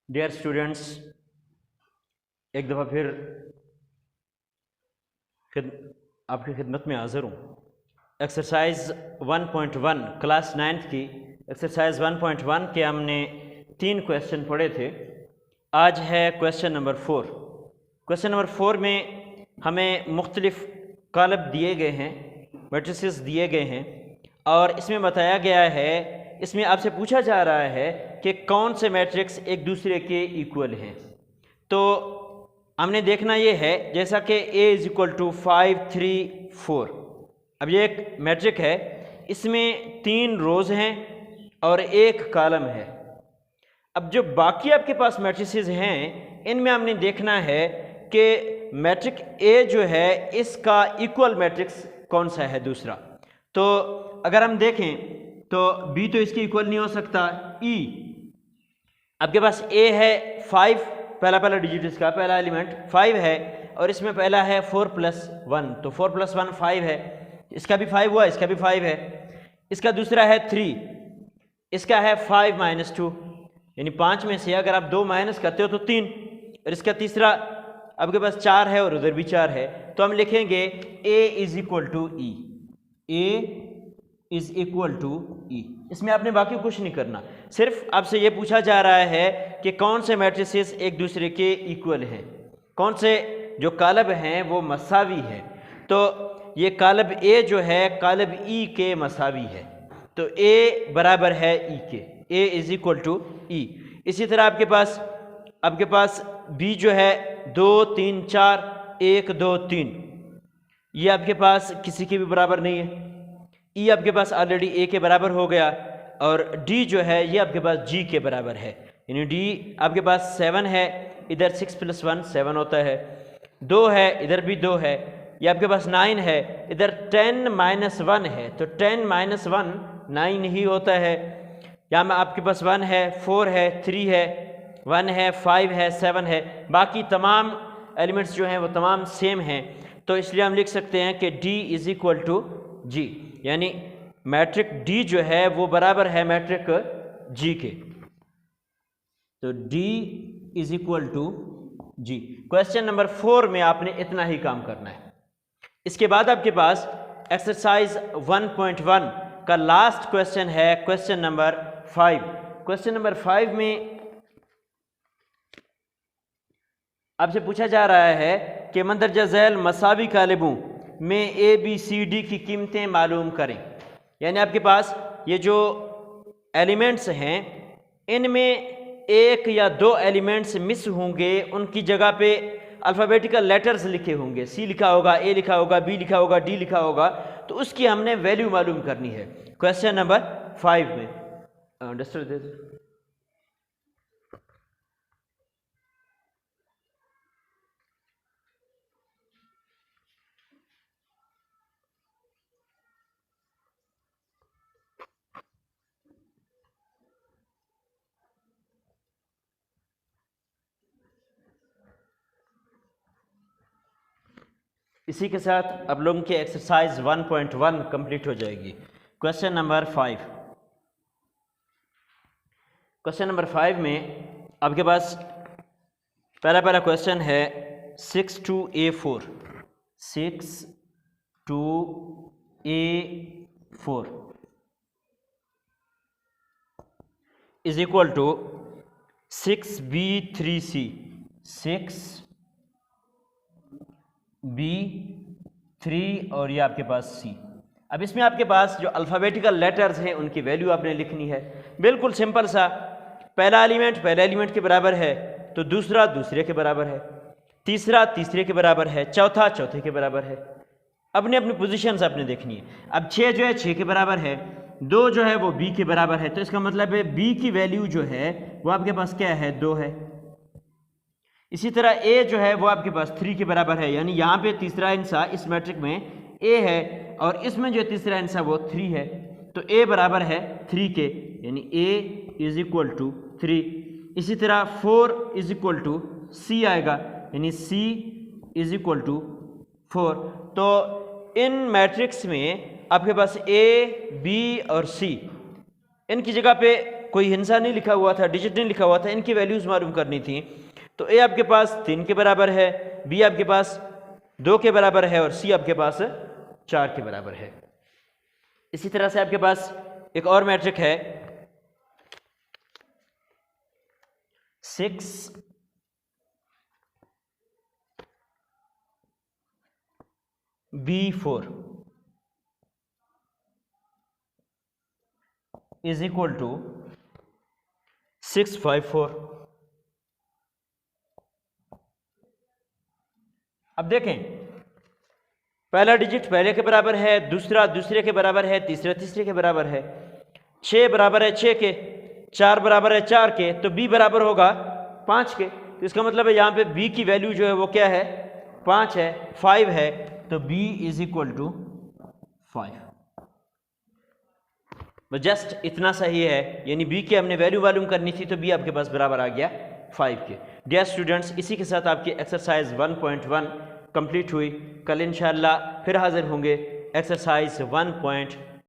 Dear students, एक दफ़ा फिर आपकी खिदमत में हाज़िर हूँ। एक्सरसाइज 1.1 क्लास 9th की एक्सरसाइज 1.1 के हमने 3 क्वेश्चन पढ़े थे। आज है क्वेश्चन नंबर 4। क्वेश्चन नंबर 4 में हमें मुख्तलिफ कॉलम दिए गए हैं, मैट्रिसेस दिए गए हैं और इसमें बताया गया है, इसमें आपसे पूछा जा रहा है कि कौन से मैट्रिक्स एक दूसरे के इक्वल हैं। तो हमने देखना ये है जैसा कि A इज़ इक्वल टू 5 3 4। अब ये एक मैट्रिक है, इसमें 3 रोज़ हैं और 1 कॉलम है। अब जो बाकी आपके पास मैट्रिसेस हैं, इनमें हमने देखना है कि मैट्रिक A जो है इसका इक्वल मैट्रिक्स कौन सा है दूसरा। तो अगर हम देखें तो B तो इसकी इक्वल नहीं हो सकता। E आपके पास A है 5, पहला डिजिट इसका पहला एलिमेंट 5 है और इसमें पहला है 4 + 1, तो 4 + 1 5 है। इसका भी 5 हुआ, इसका भी 5 है। इसका दूसरा है 3, इसका है 5 - 2, यानी 5 में से अगर आप 2 माइनस करते हो तो 3। और इसका तीसरा आपके पास 4 है और उधर भी 4 है। तो हम लिखेंगे A is equal to E। A is equal to E। इसमें आपने बाकी कुछ नहीं करना, सिर्फ आपसे ये पूछा जा रहा है कि कौन से मैट्रिसेस एक दूसरे के इक्वल हैं, कौन से जो कॉलम हैं वो मसावी है। तो ये कॉलम A जो है कॉलम E के मसावी है, तो A बराबर है E के, A is equal to E। इसी तरह आपके पास B जो है 2 3 4 1 2 3, ये आपके पास किसी के भी बराबर नहीं है। E आपके पास ऑलरेडी A के बराबर हो गया और D जो है ये आपके पास G के बराबर है, यानी D आपके पास 7 है, इधर 6 + 1 7 होता है, 2 है इधर भी 2 है, ये आपके पास 9 है, इधर 10 - 1 है, तो 10 - 1 9 ही होता है। यहाँ में आपके पास 1 है, 4 है, 3 है, 1 है, 5 है, 7 है, बाकी तमाम एलिमेंट्स जो हैं वो तमाम सेम हैं। तो इसलिए हम लिख सकते हैं कि D is equal to G, यानी मैट्रिक D जो है वो बराबर है मैट्रिक G के। तो D is equal to G। Question number 4 में आपने इतना ही काम करना है। इसके बाद आपके पास एक्सरसाइज 1.1 का लास्ट क्वेश्चन है, क्वेश्चन नंबर 5। क्वेश्चन नंबर 5 में आपसे पूछा जा रहा है कि मंदरजा झैल मसावी कालिबों में ABCD की कीमतें मालूम करें। यानी आपके पास ये जो एलिमेंट्स हैं इनमें 1 या 2 एलिमेंट्स मिस होंगे, उनकी जगह पे अल्फ़ाबेटिकल लेटर्स लिखे होंगे, C लिखा होगा, A लिखा होगा, B लिखा होगा, D लिखा होगा, तो उसकी हमने वैल्यू मालूम करनी है क्वेश्चन नंबर 5 में। डस्टर दे दो। इसी के साथ आप लोगों की एक्सरसाइज 1.1 कंप्लीट हो जाएगी। Question number 5। क्वेश्चन नंबर 5 में आपके पास पहला क्वेश्चन है 6 to A4। 6 to A4 is equal to 6B3C। 6B3 और ये आपके पास C। अब इसमें आपके पास जो अल्फ़ाबेटिकल लेटर्स हैं उनकी वैल्यू आपने लिखनी है। बिल्कुल सिंपल सा, पहला एलिमेंट के बराबर है तो दूसरा दूसरे के बराबर है, तीसरा तीसरे के बराबर है, चौथा चौथे के बराबर है। अपनी अपनी पोजीशंस आपने देखनी है। अब 6 जो है 6 के बराबर है, 2 जो है वो B के बराबर है, तो इसका मतलब है B की वैल्यू जो है वो आपके पास क्या है, 2 है। इसी तरह A जो है वो आपके पास 3 के बराबर है, यानी यहाँ पे तीसरा हिस्सा इस मैट्रिक में A है और इसमें जो तीसरा हिस्सा वो 3 है, तो A बराबर है 3 के, यानी A इज़ इक्वल टू 3। इसी तरह 4 इज़ इक्वल टू C आएगा, यानी C इज़ इक्वल टू 4। तो इन मैट्रिक्स में आपके पास A, B और C, इनकी जगह पे कोई हिंसा नहीं लिखा हुआ था, डिजिट नहीं लिखा हुआ था, इनकी वैल्यूज़ मालूम करनी थी। तो ए आपके पास 3 के बराबर है, बी आपके पास 2 के बराबर है और सी आपके पास 4 के बराबर है। इसी तरह से आपके पास एक और मैट्रिक है 6 B4 इज इक्वल टू 654। अब देखें, पहला डिजिट पहले के बराबर है, दूसरा दूसरे के बराबर है, तीसरा तीसरे के बराबर है, 6 बराबर है 6 के, 4 बराबर है 4 के, तो b बराबर होगा 5 के। तो इसका मतलब है यहाँ पे b की वैल्यू जो है वो क्या है, 5 है, 5 है, तो b इज इक्वल टू 5। बस जस्ट इतना सही है, यानी b की हमने वैल्यू मालूम करनी थी, तो b आपके पास बराबर आ गया 5 के। डियर स्टूडेंट्स, इसी के साथ आपकी एक्सरसाइज 1.1 कंप्लीट हुई। कल इंशाल्लाह फिर हाजिर होंगे एक्सरसाइज 1.2